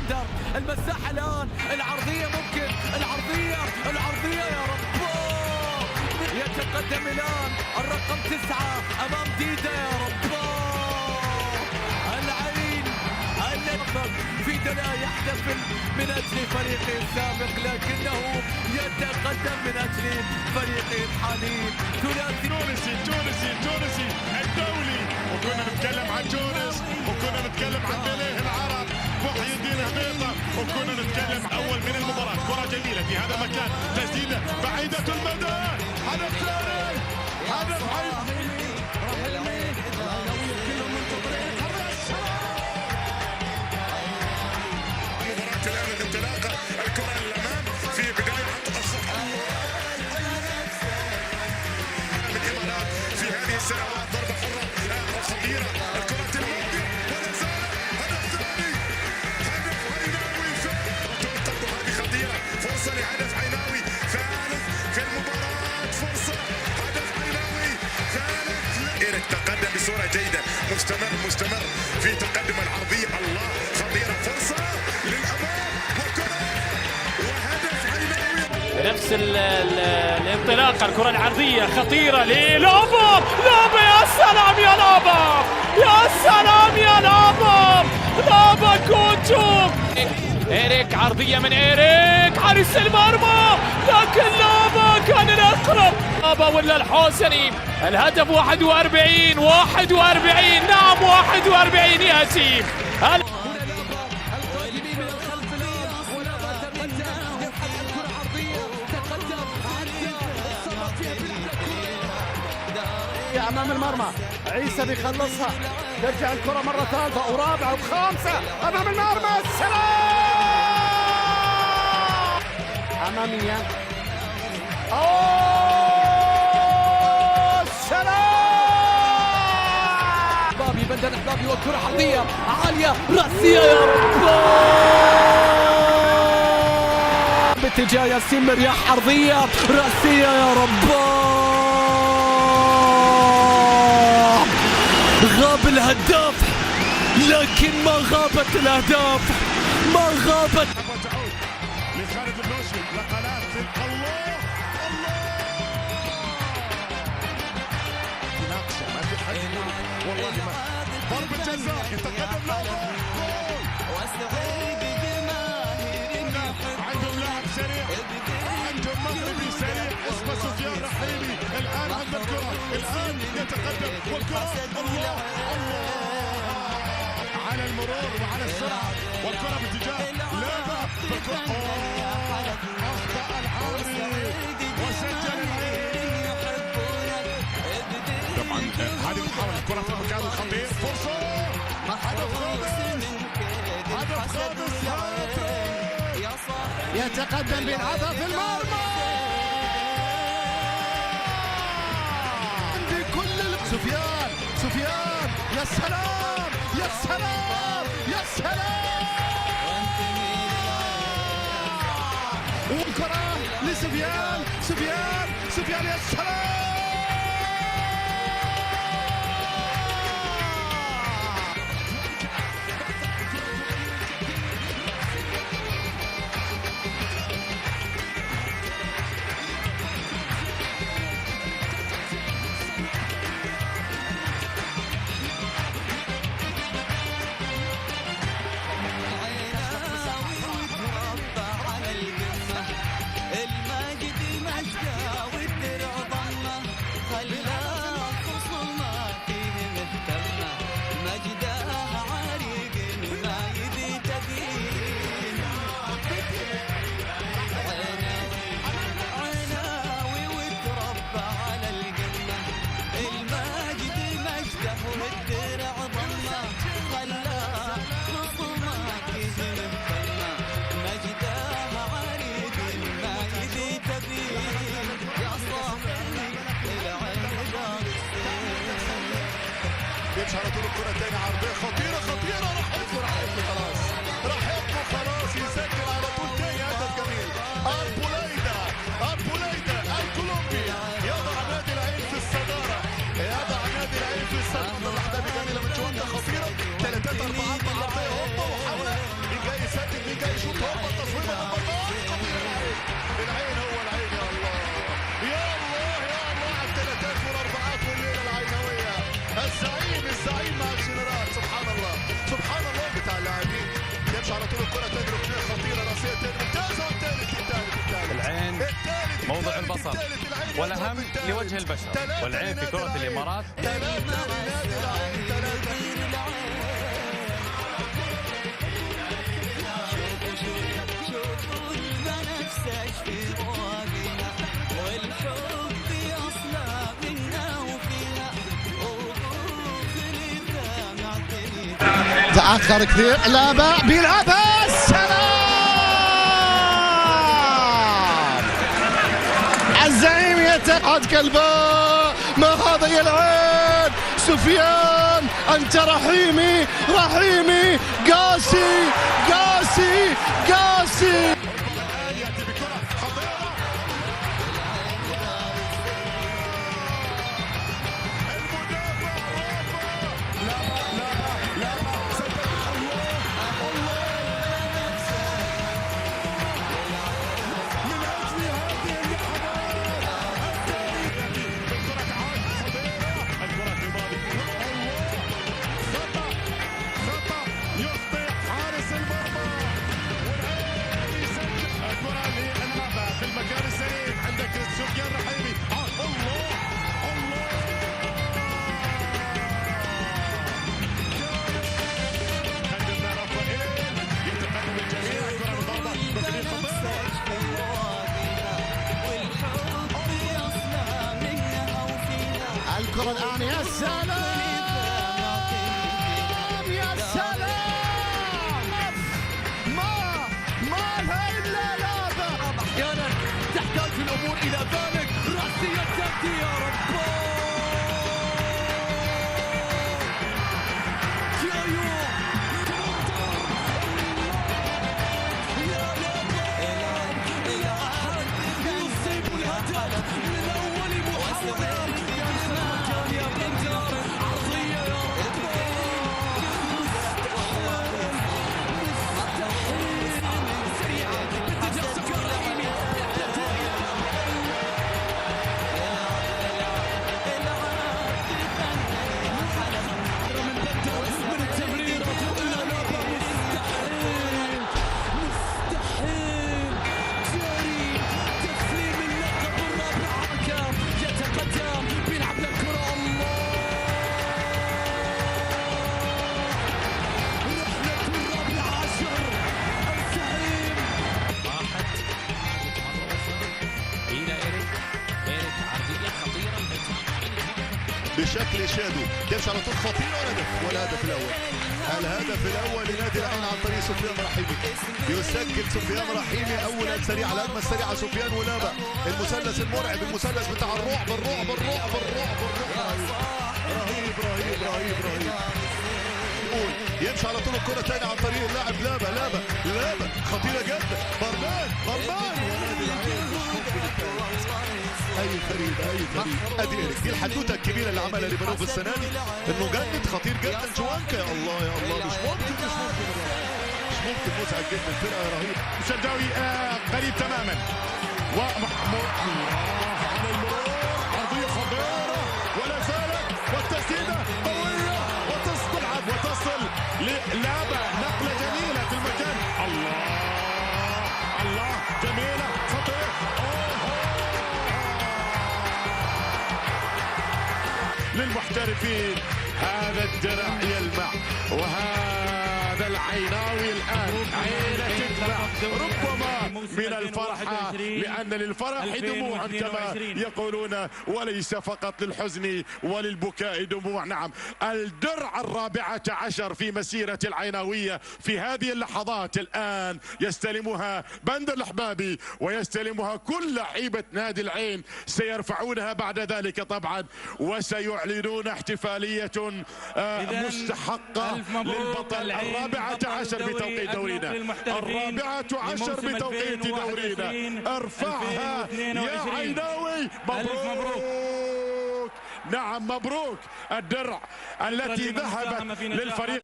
الكسندر، المساحة الآن، العرضية ممكن، العرضية يا رب. يتقدم الآن الرقم 9 أمام ديدا يا رب. العين في دلاء يحتفل من أجل فريقه السابق، لكنه يتقدم من أجل فريقه الحالي. ثلاثي تونسي الدولي، وكنا نتكلم عن تونس، وكنا نتكلم عن بليه العرب محي الدين هبيطة، وكنا نتكلم أول من المباراة. كرة جميلة في هذا المكان، تسديدة بعيدة المدى، هدف ثاني، هدف الكرة للأمام في بداية من الإمارات في هذه السنوات. ضربة حرة خطيرة، الكرة الماضية ولا زال هدف ثاني، هدف عيناوي تلقط هذه خطيرة، فرصة لهدف عيناوي ثالث في المباراة، فرصة هدف عيناوي ثالث. إيريك تقدم بصورة جيدة، مستمر في تقدم العرضية، الله خطيرة، فرصة للأمام نفس الانطلاقه. الكره العرضيه خطيره للابا، يا سلام يا لابا، يا سلام يا لابا كوتشو. إيريك، عرضيه من إيريك، حارس المرمى، لكن لابا كان الاقرب. لابا ولا الحوسني. الهدف 41. نعم 41 ياتي. امام المرمى، عيسى بيخلصها، ترجع الكره مره ثالثه ورابعه وخامسه امام المرمى، السلام اماميه، السلام. بابي بندر احبابي، والكره عرضيه عاليه راسيه يا رب، باتجاه ياسين مرياح، عرضيه راسيه يا رب. غاب الهداف لكن ما غابت الاهداف، ما غابت. لخالد النوشي، نقلات الله مناقشه ما في حد والله ما ضربه جزاء يتقدم لابا، عندهم لاعب سريع، عندهم مغربي سريع اسمه سفيان رحيلي. الان عند الكره، الان يتقدم والكره الله على المرور وعلى السرعه، والكره باتجاه لابا، بالكره اخطا العامري وسجل العين. طبعا هذه محاوله، الكره في المكان الخطير، فرصه، هدف خامس يتقدم بيلعبها في المرمى بكل سفيان، يا سلام يا سلام يا سلام. والكرة لسفيان يا سلام. يمشي على طول الكرة الثانية، عرضية خطيرة راح يطلع خلاص، يسجل على طول ثاني هدف جميل. أربوليدا الكولومبي يضع نادي العين في الصدارة، لحظة جميلة من جوانتا خطيرة، 3-4 عرضية هوبا، وحاول يسجل يشوط هو التصويبه من المرمى خطير. العين هو العين يا الله يا الله يا الله على الثلاثات والاربعات والليله العينويه. الزعيم مع الجنرال. سبحان الله سبحان الله بتاع اللاعبين. يمشي على طول الكره تضرب اثنين خطيره راسيه ممتازه. والثالث العين موضع البصر والاهم لوجه البشر، والعين في كرة الامارات. تأخر كثير. لابا بيلعبها. السلام. الزعيم يتقعد قلبه. ما هذا يا العين. سفيان أنت رحيمي قاسي. الكرة الآن. يا سلام يا سلام. ما لها إلا لابا. أحيانا تحتاج الأمور إلى ذلك. رأسية تأتي يا رب. يصيب الهدف من أول محاولة. بشكل شادو. يمشي على طول خطير والهدف الاول. الهدف الاول لنادي العين عن طريق سفيان رحيمي. يسجل سفيان رحيمي اول سريعه. الهجمه السريعه سفيان ولابا. المثلث المرعب. المثلث بتاع الرعب. رهيب. يمشي على طول الكره ثاني عن طريق اللاعب لابا خطيره جدا. برمان يا نادي العين. اي فريد ادي دي الحدوته الكبيره اللي عملها ليفانوف السنه دي. انه جدد خطير جدا. جوانكا يا الله مش ممكن مزعج جدا. الفرقه رهيب. الشداوي قريب تماما. ومحمود على المرور. عرضيه خطيره ولا زالت. والتسديده قويه وتصل للابا. نقله جميله في المكان. الله جميله خطير. للمحترفين هذا الدرع يلمع وهذا العيناوي الآن عينه تدمع ربما من الفرحة، لأن للفرح دموع كما يقولون وليس فقط للحزن وللبكاء دموع. نعم، الدرع 14 في مسيرة العيناوية في هذه اللحظات. الآن يستلمها بندر الحبابي ويستلمها كل لعيبة نادي العين. سيرفعونها بعد ذلك طبعا وسيعلنون احتفالية مستحقة للبطل. 14 بتوقيت دورينا. 14 بتوقيت دورينا. ارفعها يا عيناوي. مبروك. نعم مبروك. الدرع التي ذهبت للفريق